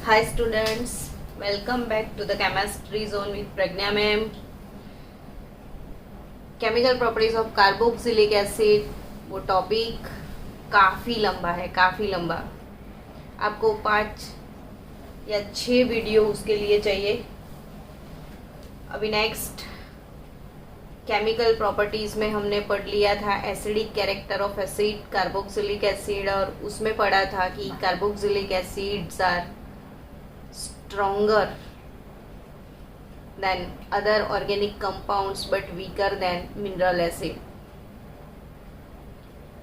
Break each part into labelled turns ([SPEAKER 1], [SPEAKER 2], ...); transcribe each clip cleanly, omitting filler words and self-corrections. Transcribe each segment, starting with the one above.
[SPEAKER 1] Hi students, welcome back to the chemistry zone with Pragna ma'am. Chemical properties of carboxylic acid, वो topic काफ़ी लंबा है, काफ़ी लंबा। आपको 5 या 6 वीडियो उसके लिए चाहिए। अभी नेक्स्ट केमिकल प्रॉपर्टीज में हमने पढ़ लिया था acidic character of acid carboxylic acid, और उसमें पढ़ा था कि carboxylic acids are stronger than other organic compounds but weaker than mineral acid।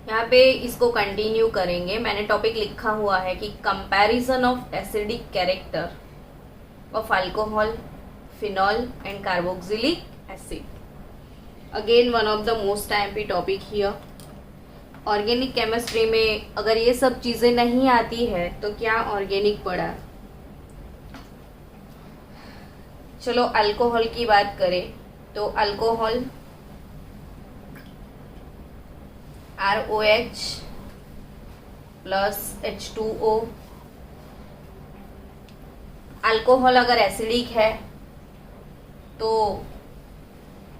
[SPEAKER 1] यहाँ पे इसको कंटिन्यू करेंगे। मैंने टॉपिक लिखा हुआ है कि comparison of acidic character of alcohol, phenol and carboxylic acid. Again one of the most IMP topic here. Organic chemistry में अगर ये सब चीजें नहीं आती है तो क्या ऑर्गेनिक पढ़ा। चलो अल्कोहल की बात करें तो alcohol ROH plus H2O। Alcohol अगर एसिडिक है तो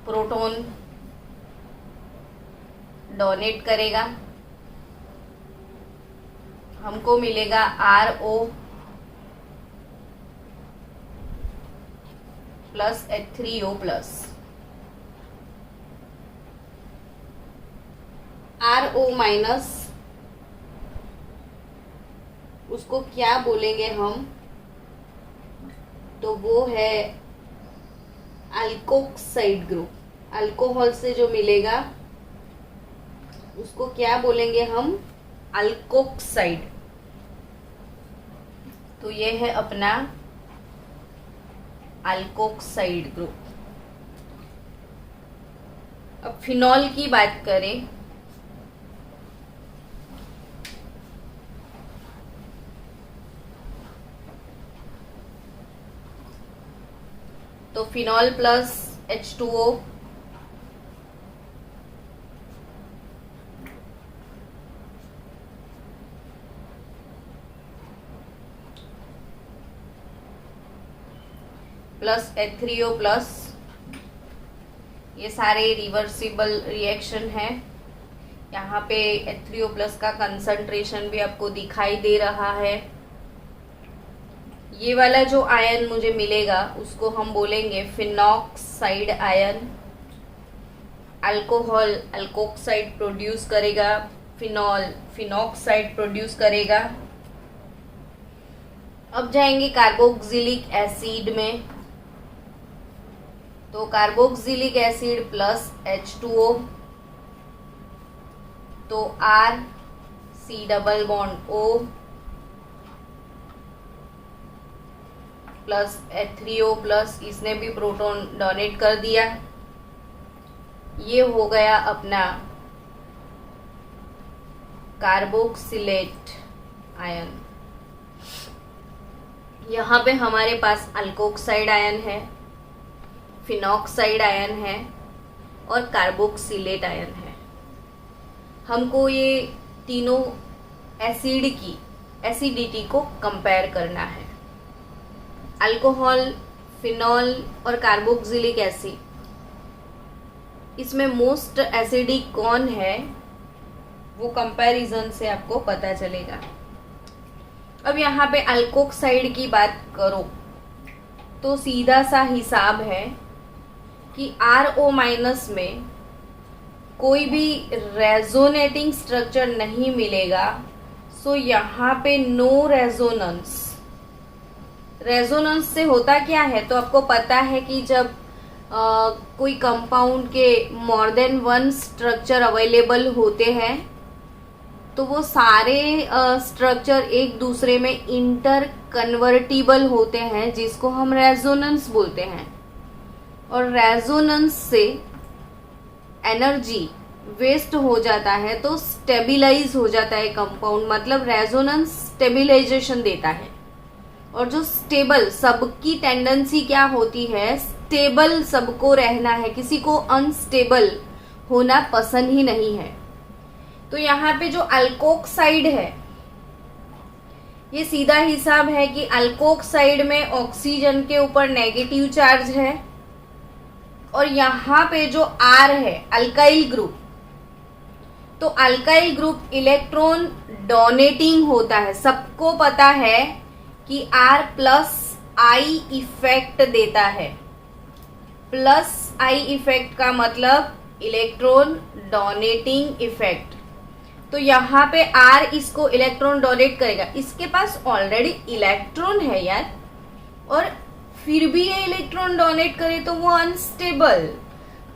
[SPEAKER 1] प्रोटॉन डोनेट करेगा, हमको मिलेगा RO plus H3O plus. RO minus उसको क्या बोलेंगे हम, तो वो है अल्कोक्साइड ग्रुप। अल्कोहल से जो मिलेगा उसको क्या बोलेंगे हम, अल्कोक्साइड। तो ये है अपना अल्कोक्साइड ग्रुप। अब फिनॉल की बात करें तो phenol plus H2O plus H3O plus, ये सारे रिवर्सिबल रिएक्शन है। यहाँ पे H3O प्लस का कंसंट्रेशन भी आपको दिखाई दे रहा है। ये वाला जो आयन मुझे मिलेगा उसको हम बोलेंगे phenoxide ion. Alcohol alkoxide produce करेगा, फिनॉल फिनॉक्साइड प्रोड्यूस करेगा। अब जाएंगे कार्बोक्सिलिक एसिड में, तो कार्बोक्सिलिक एसिड प्लस H2O तो R C double bond O plus H3O plus, इसने भी प्रोटॉन डोनेट कर दिया। ये हो गया अपना कार्बोक्सिलेट आयन। यहाँ पे हमारे पास अल्कोक्साइड आयन है, फिनॉक्साइड आयन है और कार्बोक्सिलेट आयन है। हमको ये तीनों एसिड की एसिडिटी को कंपेयर करना है। अल्कोहल, फिनॉल और कार्बोक्सिलिक एसिड, इसमें मोस्ट एसिडिक कौन है वो कंपैरिजन से आपको पता चलेगा। अब यहाँ पे अल्कोक्साइड की बात करो तो सीधा सा हिसाब है कि RO माइनस में कोई भी रेजोनेटिंग स्ट्रक्चर नहीं मिलेगा, सो यहाँ पे नो रेजोनेंस। रेजोनेंस से होता क्या है, तो आपको पता है कि जब कोई कंपाउंड के more than one structure available होते हैं तो वो सारे स्ट्रक्चर एक दूसरे में इंटर कन्वर्टिबल होते हैं, जिसको हम रेजोनेंस बोलते हैं। और रेजोनेंस से एनर्जी वेस्ट हो जाता है तो स्टेबिलाइज हो जाता है कंपाउंड, मतलब रेजोनेंस स्टेबिलाइजेशन देता है। और जो स्टेबल, सबकी टेंडेंसी क्या होती है, स्टेबल सबको रहना है, किसी को अनस्टेबल होना पसंद ही नहीं है। तो यहाँ पे जो अल्कोक्साइड है ये सीधा हिसाब है कि अल्कोक साइड में ऑक्सीजन के ऊपर नेगेटिव चार्ज है और यहाँ पे जो R है अल्काइल ग्रुप, तो अल्काइल ग्रुप इलेक्ट्रॉन डोनेटिंग होता है। सबको पता है कि R प्लस आई इफेक्ट देता है। प्लस आई इफेक्ट का मतलब इलेक्ट्रॉन डोनेटिंग इफेक्ट। तो यहाँ पे R इसको इलेक्ट्रॉन डोनेट करेगा, इसके पास ऑलरेडी इलेक्ट्रॉन है यार, और फिर भी ये इलेक्ट्रॉन डोनेट करे तो वो अनस्टेबल।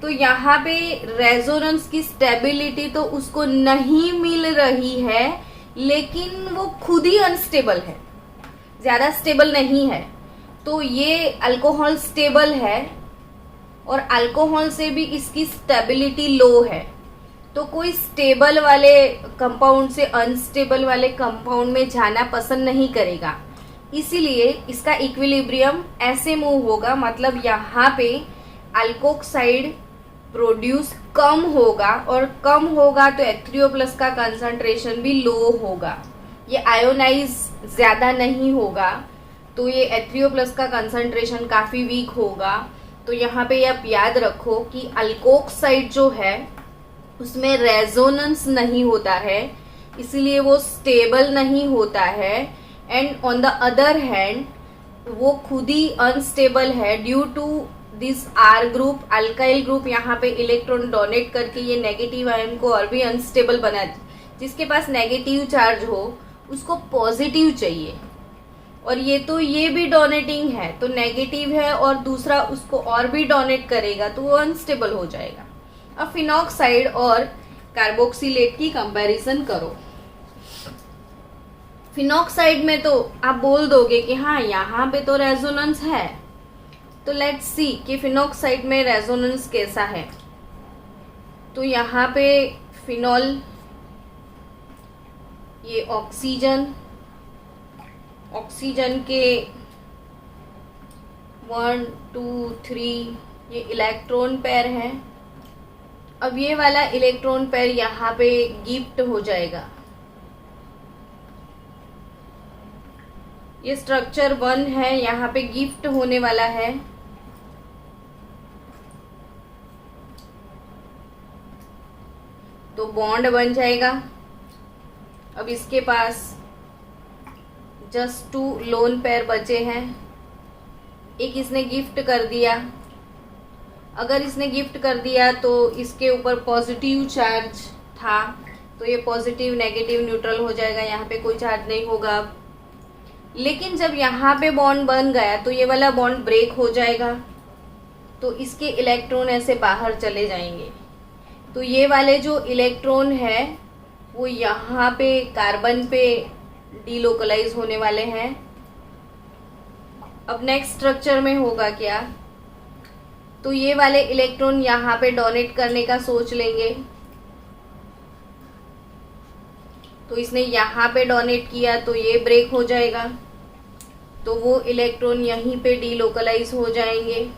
[SPEAKER 1] तो यहाँ पे रेजोनेंस की स्टेबिलिटी तो उसको नहीं मिल रही है, लेकिन वो खुद ही अनस्टेबल है, ज्यादा स्टेबल नहीं है। तो ये अल्कोहल स्टेबल है और अल्कोहल से भी इसकी स्टेबिलिटी लो है। तो कोई स्टेबल वाले कंपाउंड से अनस्टेबल वाले कंपाउंड में जाना पसंद नहीं करेगा, इसीलिए इसका इक्विलिब्रियम ऐसे मूव होगा। मतलब यहाँ पे अल्कोक्साइड प्रोड्यूस कम होगा, और कम होगा तो H3O+ का कंसंट्रेशन भी लो होगा। ये आयोनाइज ज्यादा नहीं होगा, तो ये H3O+ का कंसंट्रेशन काफी वीक होगा। तो यहाँ पे आप याद रखो कि अल्कोक्साइड जो है उसमें रेजोनेंस नहीं होता है, इसलिए वो स्टेबल नहीं होता है। And on the other hand वो खुद ही अनस्टेबल है due to this R group, alkyl group यहाँ पे इलेक्ट्रॉन डोनेट करके ये नेगेटिव आयन को और भी अनस्टेबल बना। जिसके पास नेगेटिव चार्ज हो उसको पॉजिटिव चाहिए, और ये भी डोनेटिंग है तो नेगेटिव है, और दूसरा उसको और भी डोनेट करेगा तो वो अनस्टेबल हो जाएगा। अब फिनॉक्साइड और कार्बोक्सिलेट की कंपैरिजन करो। फिनॉक्साइड में तो आप बोल दोगे कि हाँ यहाँ पे तो रेजोनेंस है, तो लेट्स सी कि फिनॉक्साइड में रेजोनेंस कैसा है। तो यहाँ पे फिनॉल, ये ऑक्सीजन के 1 2 3 ये इलेक्ट्रॉन पेयर है। अब ये वाला इलेक्ट्रॉन पेयर यहाँ पे गिफ्ट हो जाएगा। ये स्ट्रक्चर 1 है, यहाँ पे गिफ्ट होने वाला है। तो बॉन्ड बन जाएगा। अब इसके पास जस्ट 2 लोन पेयर बचे हैं। एक इसने गिफ्ट कर दिया। अगर इसने गिफ्ट कर दिया तो इसके ऊपर पॉजिटिव चार्ज था, तो ये पॉजिटिव नेगेटिव न्यूट्रल हो जाएगा, यहाँ पे कोई चार्ज नहीं होगा। लेकिन जब यहाँ पे बॉन्ड बन गया तो ये वाला बॉन्ड ब्रेक हो जाएगा, तो इसके इलेक्ट्रॉन ऐसे बाहर चले जाएंगे। तो ये वाले जो इलेक्ट्रॉन है वो यहाँ पे कार्बन पे डीलोकलाइज होने वाले हैं। अब नेक्स्ट स्ट्रक्चर में होगा क्या, तो ये वाले इलेक्ट्रॉन यहाँ पे डोनेट करने का सोच लेंगे। तो इसने यहाँ पे डोनेट किया तो ये ब्रेक हो जाएगा, तो वो इलेक्ट्रॉन यहीं पे डीलोकलाइज हो जाएंगे।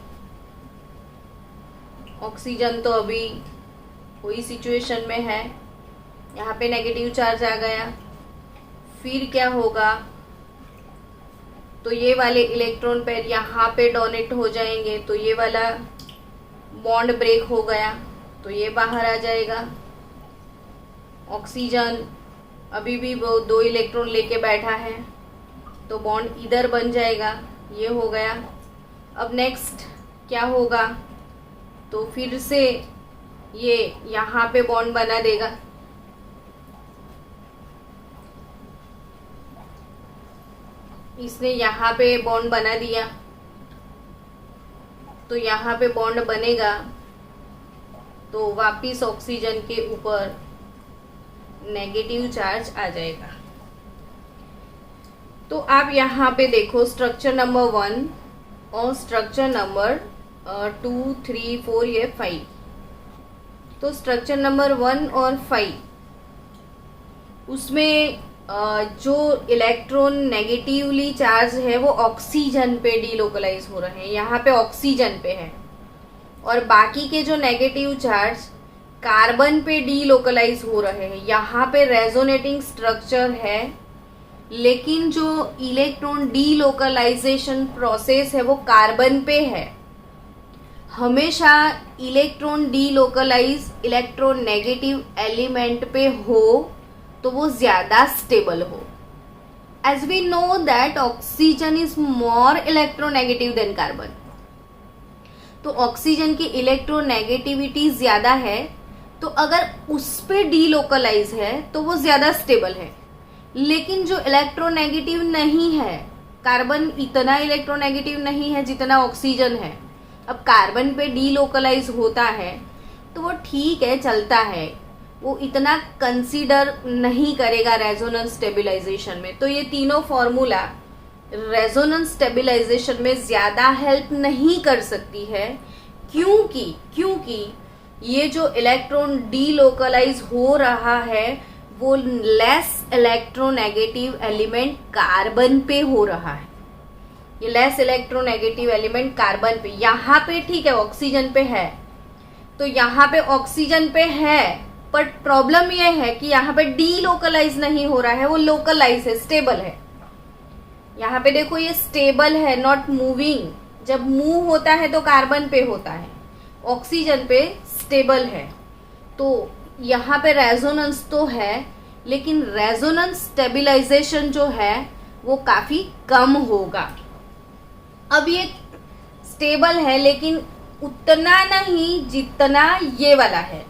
[SPEAKER 1] ऑक्सीजन तो अभी वही सिचुएशन में है, यहाँ पे नेगेटिव चार्ज आ गया। फिर क्या होगा, तो ये वाले इलेक्ट्रॉन पेयर यहाँ पे डोनेट हो जाएंगे, तो ये वाला बॉन्ड ब्रेक हो गया तो ये बाहर आ जाएगा। ऑक्सीजन अभी भी वो 2 इलेक्ट्रॉन लेके बैठा है, तो बॉन्ड इधर बन जाएगा, ये हो गया। अब नेक्स्ट क्या होगा, तो फिर से ये यहाँ पे बॉन्ड बना देगा। इसने यहाँ पे बॉन्ड बना दिया, तो यहाँ पे बॉन्ड बनेगा, तो वापिस ऑक्सीजन के ऊपर नेगेटिव चार्ज आ जाएगा। तो आप यहाँ पे देखो स्ट्रक्चर नंबर 1 और स्ट्रक्चर नंबर 2 3 4 ये 5। तो स्ट्रक्चर नंबर 1 और 5 उसमें जो इलेक्ट्रॉन नेगेटिवली चार्ज है वो ऑक्सीजन पे डीलोकलाइज हो रहे हैं, यहाँ पे ऑक्सीजन पे है, और बाकी के जो नेगेटिव चार्ज कार्बन पे डीलोकलाइज हो रहे हैं। यहाँ पे रेजोनेटिंग स्ट्रक्चर है लेकिन जो इलेक्ट्रॉन डीलोकलाइजेशन प्रोसेस है वो कार्बन पे है। हमेशा इलेक्ट्रॉन डीलोकलाइज इलेक्ट्रोनेगेटिव एलिमेंट पे हो तो वो ज्यादा स्टेबल हो। As we know that oxygen is more electronegative than carbon, तो ऑक्सीजन की इलेक्ट्रोनेगेटिविटी ज्यादा है, तो अगर उस पे डीलोकलाइज है तो वो ज्यादा स्टेबल है। लेकिन जो इलेक्ट्रोनेगेटिव नहीं है, कार्बन इतना इलेक्ट्रोनेगेटिव नहीं है जितना ऑक्सीजन है, अब कार्बन पे डीलोकलाइज होता है तो वो ठीक है, चलता है, वो इतना कंसीडर नहीं करेगा रेजोनेंस स्टेबिलाईजेशन में। तो ये तीनों फॉर्मूला रेजोनेंस स्टेबिलाईजेशन में ज्यादा हेल्प नहीं कर सकती है, क्योंकि ये जो इलेक्ट्रॉन डीलोकलाइज हो रहा है वो लेस इलेक्ट्रोनेगेटिव एलिमेंट कार्बन पे हो रहा है। ये लेस इलेक्ट्रोनेगेटिव एलिमेंट कार्बन पे, यहाँ पे ठीक है ऑक्सीजन पे है, तो यहाँ पे ऑक्सीजन पे है, पर प्रॉब्लम ये है कि यहाँ पे डीलोकलाइज नहीं हो रहा है, वो लोकलाइज है, स्टेबल है। यहाँ पे देखो ये स्टेबल है, नॉट मूविंग। जब मूव होता है तो कार्बन पे होता है, ऑक्सीजन पे स्टेबल है। तो यहाँ पे रेजोनेंस तो है, लेकिन रेजोनेंस स्टेबिलाईजेशन जो है वो काफी कम होगा। अब ये स्टेबल है लेकिन उतना नहीं जितना ये वाला है।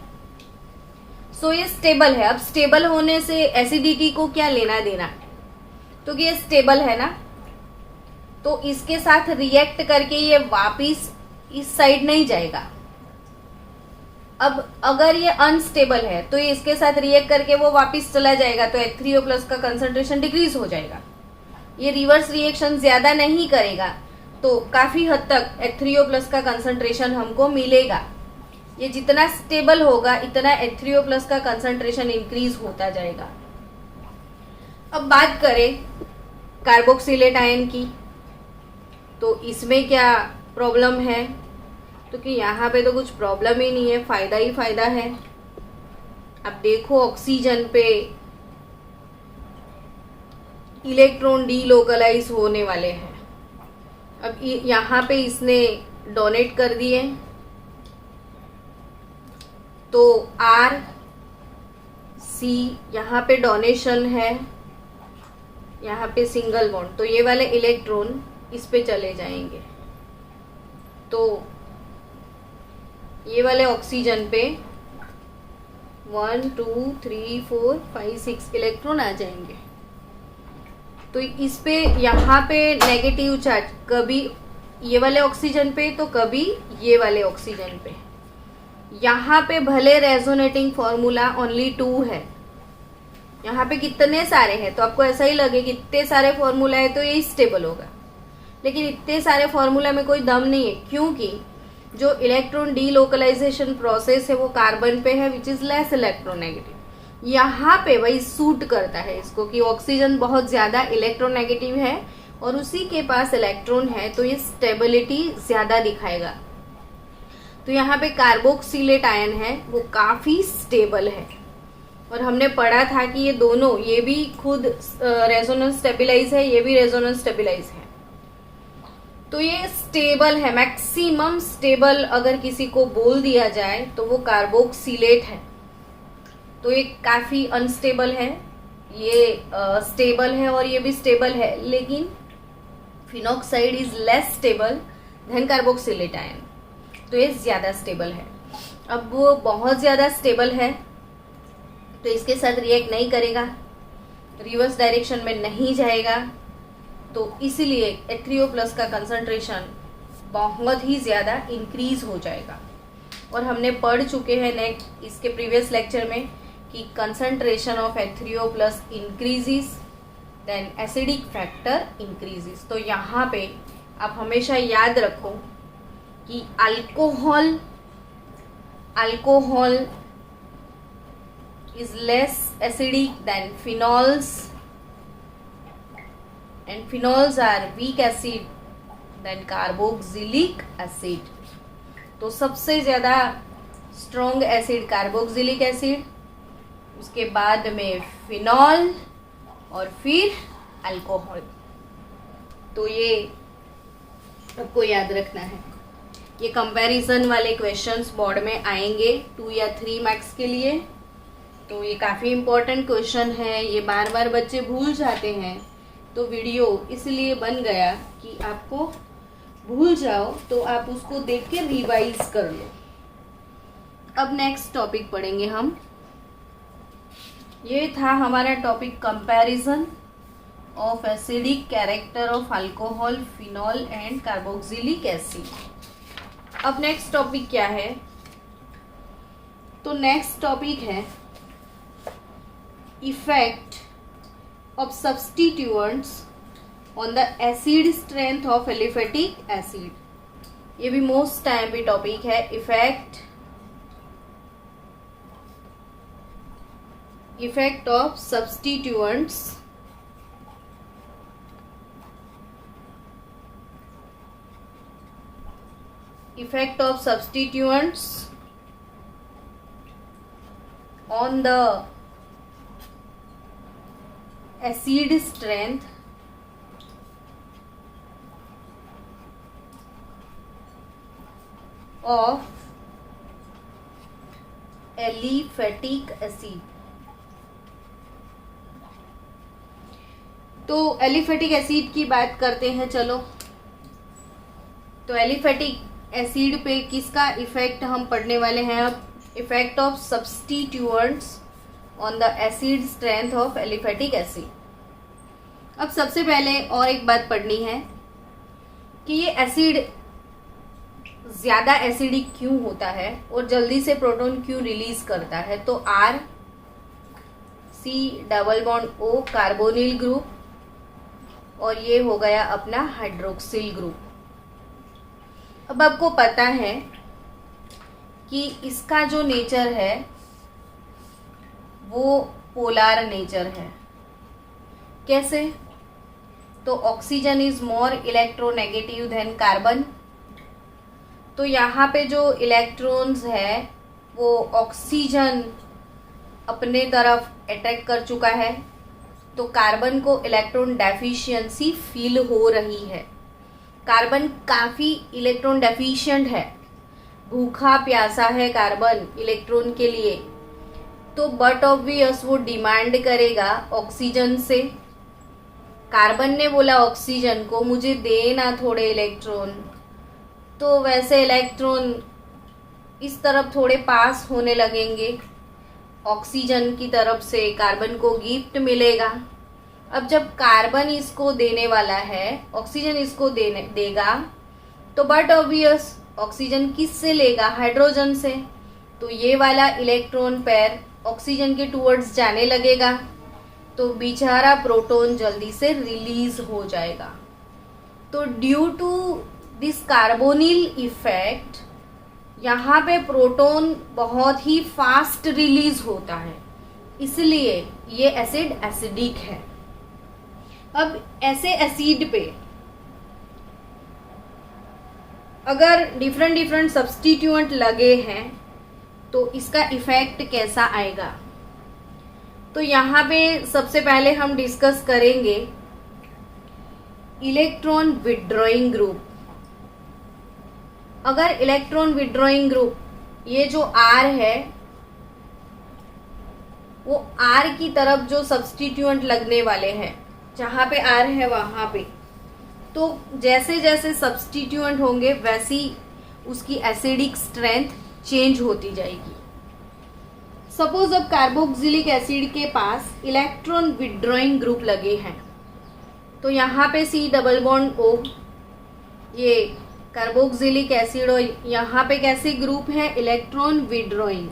[SPEAKER 1] सो ये स्टेबल है। अब स्टेबल होने से एसिडिटी को क्या लेना देना, तो ये स्टेबल है ना, तो इसके साथ रिएक्ट करके ये वापिस इस साइड नहीं जाएगा। अब अगर ये अनस्टेबल है तो ये इसके साथ रिएक्ट करके वो वापिस चला जाएगा, तो H3O+ का कंसंट्रेशन डिक्रीज हो जाएगा। ये रिवर्स रिएक्शन ज्यादा नहीं करेगा, तो काफी हद तक H3O+ का कंसंट्रेशन हमको मिलेगा। ये जितना स्टेबल होगा इतना H3O+ का कंसंट्रेशन इंक्रीज होता जाएगा। अब बात करें कार्बोक्सिलेट आयन की, तो इसमें क्या प्रॉब्लम है, तो कि यहाँ पे तो कुछ प्रॉब्लम ही नहीं है, फायदा ही फायदा है। अब देखो ऑक्सीजन पे इलेक्ट्रॉन डीलोकलाइज होने वाले हैं। अब यहाँ पे इसने डोनेट कर दिए, तो R C यहाँ पे डोनेशन है, यहाँ पे सिंगल बॉन्ड, तो ये वाले इलेक्ट्रॉन इस पे चले जाएंगे, तो ये वाले ऑक्सीजन पे 1 2 3 4 5 6 इलेक्ट्रॉन आ जाएंगे। तो इस पे यहाँ पे नेगेटिव चार्ज कभी ये वाले ऑक्सीजन पे तो कभी ये वाले ऑक्सीजन पे। यहाँ पे भले रेजोनेटिंग फॉर्मूला ओनली 2 है, यहाँ पे कितने सारे हैं, तो आपको ऐसा ही लगे कि इतने सारे फॉर्मूला है तो ये स्टेबल होगा, लेकिन इतने सारे फॉर्मूला में कोई दम नहीं है, क्योंकि जो इलेक्ट्रॉन डीलोकलाइजेशन प्रोसेस है वो कार्बन पे है, विच इज लेस इलेक्ट्रोनेगेटिव। यहाँ पे वही सूट करता है इसको कि ऑक्सीजन बहुत ज्यादा इलेक्ट्रोनेगेटिव है और उसी के पास इलेक्ट्रॉन है, तो ये स्टेबिलिटी ज्यादा दिखाएगा। तो यहाँ पे कार्बोक्सिलेट आयन है वो काफी स्टेबल है, और हमने पढ़ा था कि ये दोनों, ये भी खुद रेजोनेंस स्टेबिलाईज है, ये भी रेजोनेंस स्टेबिलाईज है, तो ये स्टेबल है। मैक्सिमम स्टेबल अगर किसी को बोल दिया जाए तो वो कार्बोक्सिलेट है। तो ये काफी अनस्टेबल है, ये स्टेबल है और ये भी स्टेबल है, लेकिन phenoxide is less stable then carboxylate ion, तो ये ज्यादा स्टेबल है। अब वो बहुत ज्यादा स्टेबल है तो इसके साथ रिएक्ट नहीं करेगा, रिवर्स डायरेक्शन में नहीं जाएगा, तो इसीलिए H3O+ का कंसंट्रेशन बहुत ही ज्यादा इंक्रीज हो जाएगा। और हमने पढ़ चुके हैं नेक्स्ट इसके प्रीवियस लेक्चर में कि concentration of H3O+ increases then acidic factor increases. तो यहाँ पे आप हमेशा याद रखो कि alcohol is less acidic than phenols, and phenols are weak acid than carboxylic acid। तो सबसे ज्यादा स्ट्रॉन्ग एसिड कार्बोक्सिलिक एसिड, उसके बाद में फिनॉल और फिर अल्कोहल। तो ये आपको याद रखना है। ये कंपैरिजन वाले क्वेश्चंस बोर्ड में आएंगे 2 या 3 मार्क्स के लिए। तो ये काफ़ी इम्पोर्टेंट क्वेश्चन है, ये बार बार बच्चे भूल जाते हैं। तो वीडियो इसलिए बन गया कि आपको भूल जाओ तो आप उसको देख के रिवाइज कर लो। अब नेक्स्ट टॉपिक पढ़ेंगे हम। ये था हमारा topic comparison of acidic character of alcohol, phenol and carboxylic acid. अब नेक्स्ट टॉपिक क्या है? तो नेक्स्ट टॉपिक है effect of substituents on the acid strength of aliphatic acid. ये भी मोस्ट टाइम पे टॉपिक है। Effect of substituents on the acid strength of aliphatic acid. तो एलिफेटिक एसिड की बात करते हैं। चलो, तो एलिफेटिक एसिड पे किसका इफेक्ट हम पढ़ने वाले हैं अब? Effect of substituents on the acid strength of aliphatic acid. अब सबसे पहले और एक बात पढ़नी है कि ये एसिड ज्यादा एसिडिक क्यों होता है और जल्दी से प्रोटॉन क्यों रिलीज करता है। तो R C double bond O carbonyl group और ये हो गया अपना हाइड्रोक्सिल ग्रुप। अब आपको पता है कि इसका जो नेचर है वो पोलर नेचर है। कैसे? तो oxygen is more electronegative than carbon. तो यहाँ पे जो इलेक्ट्रॉन्स है वो ऑक्सीजन अपने तरफ अटैक कर चुका है, तो कार्बन को इलेक्ट्रॉन डेफिशिएंसी फील हो रही है। कार्बन काफी इलेक्ट्रॉन डेफिशिएंट है, भूखा प्यासा है कार्बन इलेक्ट्रॉन के लिए। तो बट ऑब्वियस वो डिमांड करेगा ऑक्सीजन से। कार्बन ने बोला ऑक्सीजन को मुझे देना थोड़े इलेक्ट्रॉन, तो वैसे इलेक्ट्रॉन इस तरफ थोड़े पास होने लगेंगे, ऑक्सीजन की तरफ से कार्बन को गिफ्ट मिलेगा। अब जब कार्बन इसको देने वाला है, ऑक्सीजन इसको देगा, तो बट ऑब्वियस ऑक्सीजन किससे लेगा? हाइड्रोजन से। तो ये वाला इलेक्ट्रॉन पेयर ऑक्सीजन के टुवर्ड्स जाने लगेगा, तो बेचारा प्रोटॉन जल्दी से रिलीज हो जाएगा। तो due to this carbonyl effect यहाँ पे प्रोटॉन बहुत ही फास्ट रिलीज होता है, इसलिए ये एसिड एसिडिक है। अब ऐसे एसिड पे अगर डिफरेंट सब्स्टिट्यूएंट लगे हैं तो इसका इफेक्ट कैसा आएगा? तो यहाँ पे सबसे पहले हम डिस्कस करेंगे इलेक्ट्रॉन विड्रॉइंग ग्रुप। अगर इलेक्ट्रॉन विड्रॉइंग ग्रुप, ये जो R है वो R की तरफ जो सब्स्टिट्यूएंट लगने वाले हैं, जहां पे R है वहां पे, तो जैसे जैसे सब्स्टिट्यूएंट होंगे वैसी उसकी एसिडिक स्ट्रेंथ चेंज होती जाएगी। सपोज अब कार्बोक्सिलिक एसिड के पास इलेक्ट्रॉन विड्रॉइंग ग्रुप लगे हैं, तो यहाँ पे C डबल बॉन्ड O, ये कार्बोक्सिलिक एसिड, और यहाँ पे कैसे ग्रुप है? Electron withdrawing.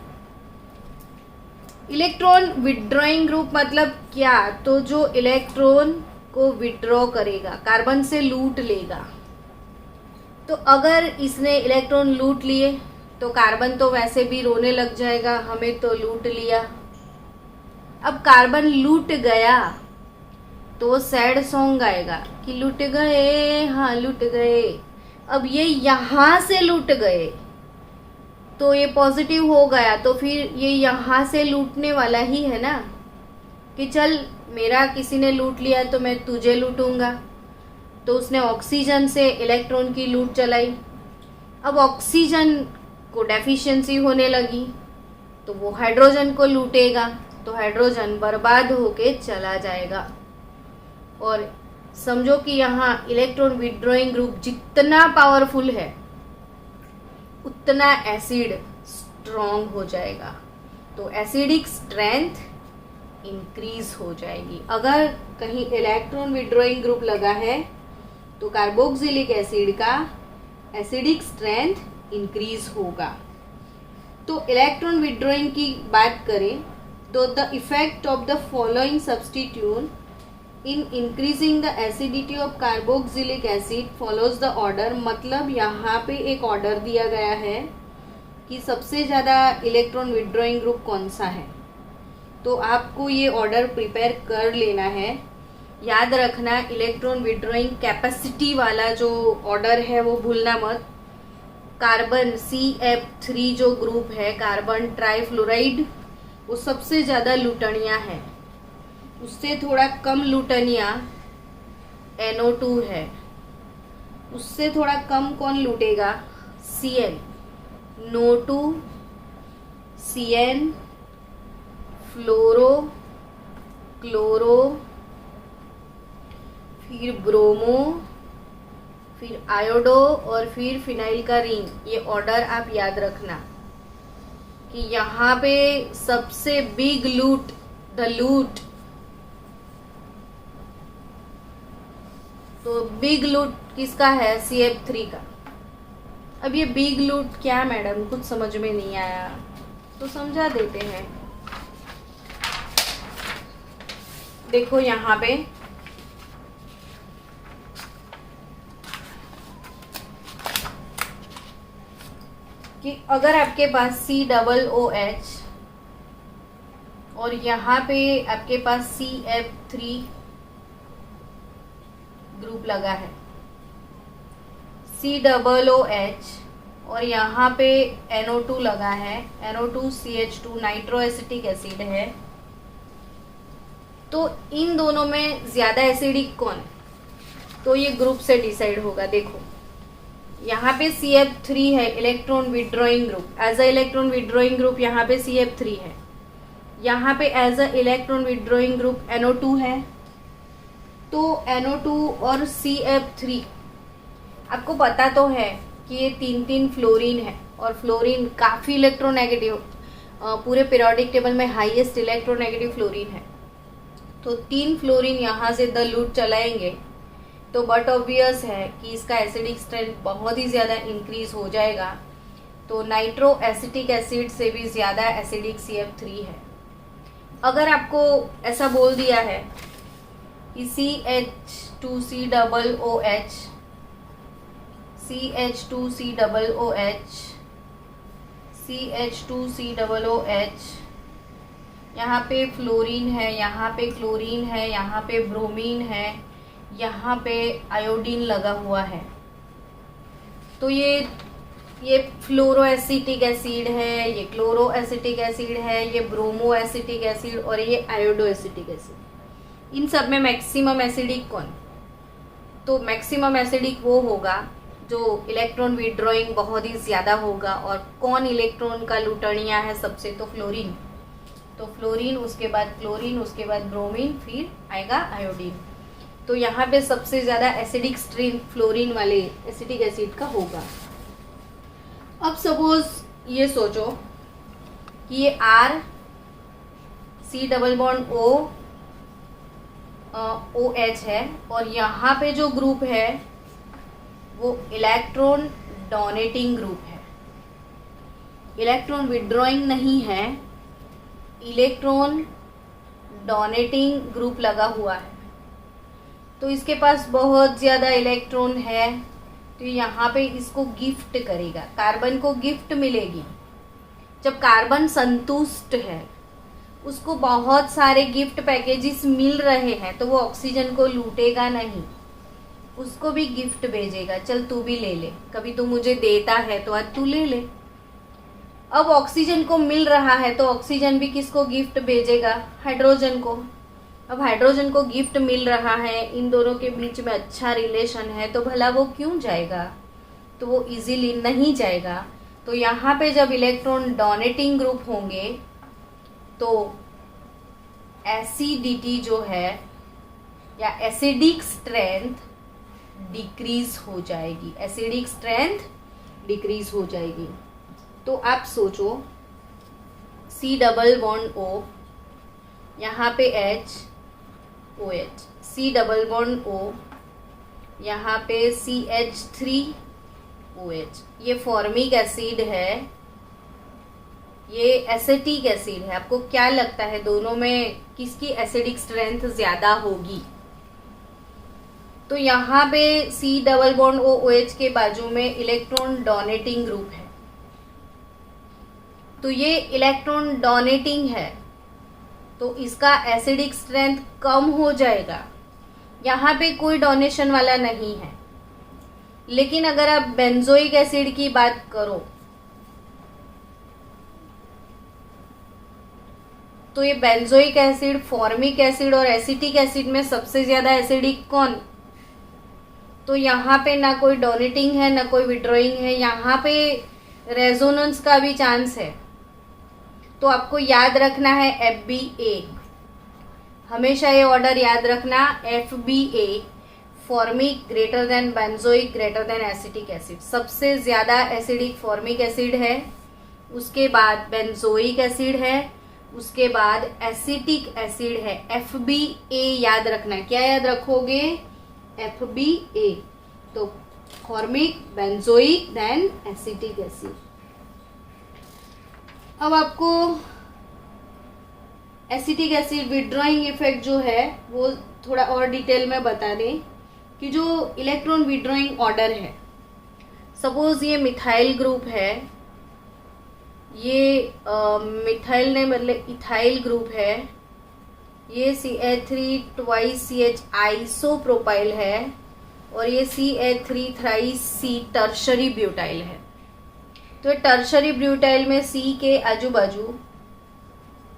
[SPEAKER 1] Electron withdrawing group मतलब क्या? तो जो इलेक्ट्रॉन को विड्रॉ करेगा, कार्बन से लूट लेगा। तो अगर इसने इलेक्ट्रॉन लूट लिए तो कार्बन तो वैसे भी रोने लग जाएगा, हमें तो लूट लिया। अब कार्बन लूट गया तो सैड सॉन्ग गाएगा कि लूट गए, हाँ लूट गए। अब ये यहां से लूट गए तो ये पॉजिटिव हो गया, तो फिर ये यहां से लूटने वाला ही है ना, कि चल मेरा किसी ने लूट लिया तो मैं तुझे लूटूंगा। तो उसने ऑक्सीजन से इलेक्ट्रॉन की लूट चलाई। अब ऑक्सीजन को डेफिशिएंसी होने लगी तो वो हाइड्रोजन को लूटेगा, तो हाइड्रोजन बर्बाद होके चला जाएगा। और समझो कि यहाँ इलेक्ट्रॉन विड्रॉइंग ग्रुप जितना पावरफुल है उतना एसिड स्ट्रॉन्ग हो जाएगा, तो एसिडिक स्ट्रेंथ इंक्रीज हो जाएगी। अगर कहीं इलेक्ट्रॉन विड्रॉइंग ग्रुप लगा है तो कार्बोक्सिलिक एसिड का एसिडिक स्ट्रेंथ इंक्रीज होगा। तो इलेक्ट्रॉन विड्रॉइंग की बात करें तो the effect of the following substitute in increasing the acidity of carboxylic acid follows the order. मतलब यहाँ पे एक ऑर्डर दिया गया है कि सबसे ज़्यादा इलेक्ट्रॉन विड्रॉइंग ग्रुप कौन सा है, तो आपको ये ऑर्डर प्रिपेयर कर लेना है। याद रखना, इलेक्ट्रॉन विड्रॉइंग कैपेसिटी वाला जो ऑर्डर है वो भूलना मत। कार्बन CF3 जो ग्रुप है, कार्बन ट्राइफ्लोराइड, वो सबसे ज़्यादा लुटनिया है। उससे थोड़ा कम लुटनिया NO2 है। उससे थोड़ा कम कौन लूटेगा? Cl, NO2, CN, फ्लोरो, क्लोरो, फिर ब्रोमो, फिर आयोडो और फिर फिनाइल का रिंग। ये ऑर्डर आप याद रखना कि यहाँ पे सबसे बिग लूट, द लूट, तो बिग लूट किसका है? CF3 का। अब ये बिग लूट क्या मैडम, कुछ समझ में नहीं आया तो समझा देते हैं। देखो यहाँ पे कि अगर आपके पास COOH और यहाँ पे आपके पास CF3 ग्रुप लगा है, COOH और यहाँ पे NO2 लगा है, NO2CH2 नाइट्रो एसिटिक एसिड है, तो इन दोनों में ज्यादा एसिडिक कौन? तो ये ग्रुप से डिसाइड होगा। देखो यहाँ पे CF3 है, electron withdrawing group, as a electron withdrawing group यहाँ पे CF3 है। यहाँ पे as a electron withdrawing group NO2 है। तो NO2 और CF3 आपको पता तो है कि ये 3 फ्लोरीन है, और फ्लोरीन काफ़ी इलेक्ट्रोनेगेटिव, पूरे पीरियोडिक टेबल में हाईएस्ट इलेक्ट्रोनेगेटिव फ्लोरीन है। तो 3 फ्लोरीन यहाँ से द लूट चलाएंगे तो बट ऑब्वियस है कि इसका एसिडिक स्ट्रेंथ बहुत ही ज़्यादा इंक्रीज हो जाएगा। तो नाइट्रो एसिटिक एसिड से भी ज़्यादा एसिडिक CF3 है। अगर आपको ऐसा बोल दिया है कि CH2COOH, CH2COOH, यहाँ पे फ्लोरीन है, यहाँ पे क्लोरीन है, यहाँ पे ब्रोमीन है, यहाँ पे आयोडीन लगा हुआ है, तो ये फ्लोरो एसिटिक एसिड है, ये क्लोरो एसिटिक एसिड है, ये ब्रोमो एसिटिक एसिड और ये आयोडो एसिटिक एसिड। इन सब में मैक्सिमम एसिडिक कौन? तो मैक्सिमम एसिडिक वो होगा जो इलेक्ट्रॉन विड्रॉइंग बहुत ही ज़्यादा होगा। और कौन इलेक्ट्रॉन का लुटनिया है सबसे? तो फ्लोरीन। तो फ्लोरीन, उसके बाद क्लोरीन, उसके बाद ब्रोमीन, फिर आएगा आयोडीन। तो यहाँ पे सबसे ज़्यादा एसिडिक स्ट्रेंथ फ्लोरीन वाले एसिटिक एसिड का होगा। अब सपोज ये सोचो कि ये R COOH है और यहाँ पे जो ग्रुप है वो इलेक्ट्रॉन डोनेटिंग ग्रुप है, इलेक्ट्रॉन विड्रॉइंग नहीं है, इलेक्ट्रॉन डोनेटिंग ग्रुप लगा हुआ है। तो इसके पास बहुत ज़्यादा इलेक्ट्रॉन है, तो यहाँ पे इसको गिफ्ट करेगा, कार्बन को गिफ्ट मिलेगी। जब कार्बन संतुष्ट है, उसको बहुत सारे गिफ्ट पैकेजेस मिल रहे हैं, तो वो ऑक्सीजन को लूटेगा नहीं, उसको भी गिफ्ट भेजेगा, चल तू भी ले ले, कभी तू मुझे देता है तो आज तू ले ले। अब ऑक्सीजन को मिल रहा है तो ऑक्सीजन भी किसको गिफ्ट भेजेगा? हाइड्रोजन को। अब हाइड्रोजन को गिफ्ट मिल रहा है, इन दोनों के बीच में अच्छा रिलेशन है, तो भला वो क्यों जाएगा? तो वो इजीली नहीं जाएगा। तो यहाँ पे जब इलेक्ट्रॉन डोनेटिंग ग्रुप होंगे तो एसिडिटी जो है या एसिडिक स्ट्रेंथ डिक्रीज हो जाएगी, एसिडिक स्ट्रेंथ डिक्रीज हो जाएगी। तो आप सोचो C डबल बॉन्ड O, यहाँ पे H OH, C double bond O, यहाँ पे CH3OH, ये फॉर्मिक एसिड है, ये एसिटिक एसिड है। आपको क्या लगता है दोनों में किसकी एसिडिक स्ट्रेंथ ज्यादा होगी? तो यहाँ पे C double bond O OH के बाजू में इलेक्ट्रॉन डोनेटिंग ग्रुप है, तो ये इलेक्ट्रॉन डोनेटिंग है तो इसका एसिडिक स्ट्रेंथ कम हो जाएगा। यहाँ पे कोई डोनेशन वाला नहीं है। लेकिन अगर आप बेंजोइक एसिड की बात करो तो ये बेंजोइक एसिड, फॉर्मिक एसिड और एसिटिक एसिड में सबसे ज्यादा एसिडिक कौन? तो यहाँ पे ना कोई डोनेटिंग है ना कोई विड्रॉइंग है, यहाँ पे रेजोनेंस का भी चांस है। तो आपको याद रखना है FBA, हमेशा ये ऑर्डर याद रखना, FBA formic greater than benzoic greater than acetic acid. सबसे ज्यादा एसिडिक फॉर्मिक एसिड है, उसके बाद बेंजोइक एसिड है, उसके बाद एसिटिक एसिड है। FBA याद रखना, क्या याद रखोगे? FBA। तो formic, benzoic then acetic acid. अब आपको एसिटिक एसिड विड्रॉइंग इफेक्ट जो है वो थोड़ा और डिटेल में बता दें कि जो इलेक्ट्रॉन विड्रॉइंग ऑर्डर है, सपोज ये मिथाइल ग्रुप है, ये मिथाइल ने मतलब इथाइल ग्रुप है, ये CH3 ट्वाइस CH आइसोप्रोपाइल है और ये CH3 thrice C tertiary butyl है। तो टर्शरी ब्यूटाइल में C के आजू बाजू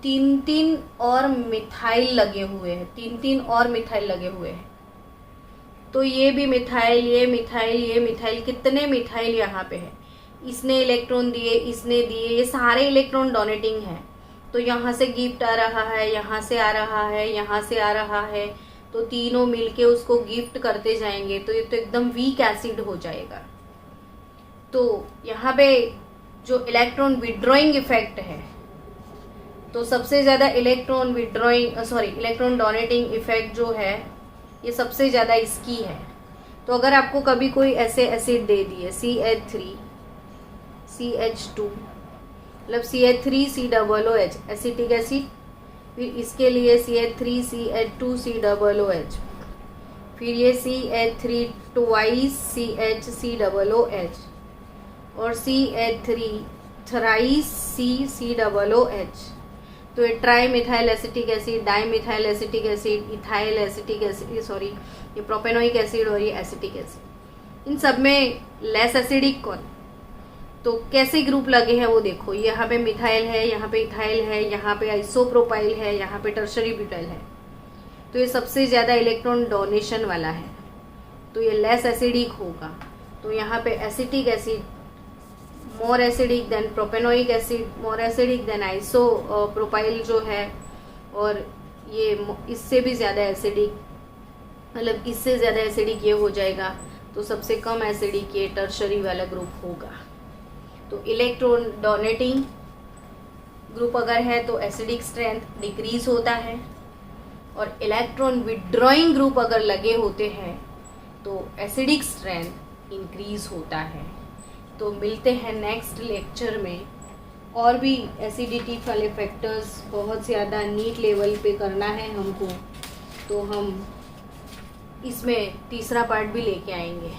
[SPEAKER 1] 3 और मिथाइल लगे हुए हैं, 3 और मिथाइल लगे हुए हैं। तो ये भी मिथाइल, ये मिथाइल, ये मिथाइल, कितने मिथाइल यहाँ पे है। इसने इलेक्ट्रॉन दिए, इसने दिए, ये सारे इलेक्ट्रॉन डोनेटिंग है। तो यहाँ से गिफ्ट आ रहा है, यहाँ से आ रहा है, यहाँ से आ रहा है, तो तीनों मिलके उसको गिफ्ट करते जाएंगे। तो ये तो एकदम वीक एसिड हो जाएगा। तो यहाँ पे जो इलेक्ट्रॉन विड्रॉइंग इफेक्ट है, तो सबसे ज्यादा इलेक्ट्रॉन डोनेटिंग इफेक्ट जो है ये सबसे ज्यादा इसकी है। तो अगर आपको कभी कोई ऐसे एसिड दे दिए CH3 CH2 मतलब CH3COOH एसिटिक एसिड, फिर इसके लिए CH3CH2COOH, फिर ये CH3 ट्वाइस CHCOOH और CH3 थ्राइस CCOOH। तो ये tri methyl acetic acid, di methyl acetic acid, ethyl acetic acid, ये प्रोपेनोइक एसिड और ये एसिटिक एसिड। इन सब में लेस एसिडिक कौन? तो कैसे ग्रुप लगे हैं वो देखो, यहाँ पे मिथाइल है, यहाँ पे इथाइल है, यहाँ पे आइसोप्रोपाइल है, यहाँ पे टर्शरी ब्यूटाइल है। तो ये सबसे ज्यादा इलेक्ट्रॉन डोनेशन वाला है, तो ये लेस एसिडिक होगा। तो यहाँ पे acetic acid more acidic then propanoic acid, more acidic then isopropyl जो है, और ये इससे भी ज्यादा एसिडिक, मतलब इससे ज्यादा एसिडिक ये हो जाएगा। तो सबसे कम एसिडिक ये टर्शरी वाला ग्रुप होगा। तो इलेक्ट्रॉन डोनेटिंग ग्रुप अगर है तो एसिडिक स्ट्रेंथ डिक्रीज होता है, और इलेक्ट्रॉन विड्रॉइंग ग्रुप अगर लगे होते हैं तो एसिडिक स्ट्रेंथ इंक्रीज होता है। तो मिलते हैं नेक्स्ट लेक्चर में। और भी एसिडिटी वाले फैक्टर्स बहुत ज़्यादा नीट लेवल पे करना है हमको, तो हम इसमें तीसरा पार्ट भी लेके आएंगे।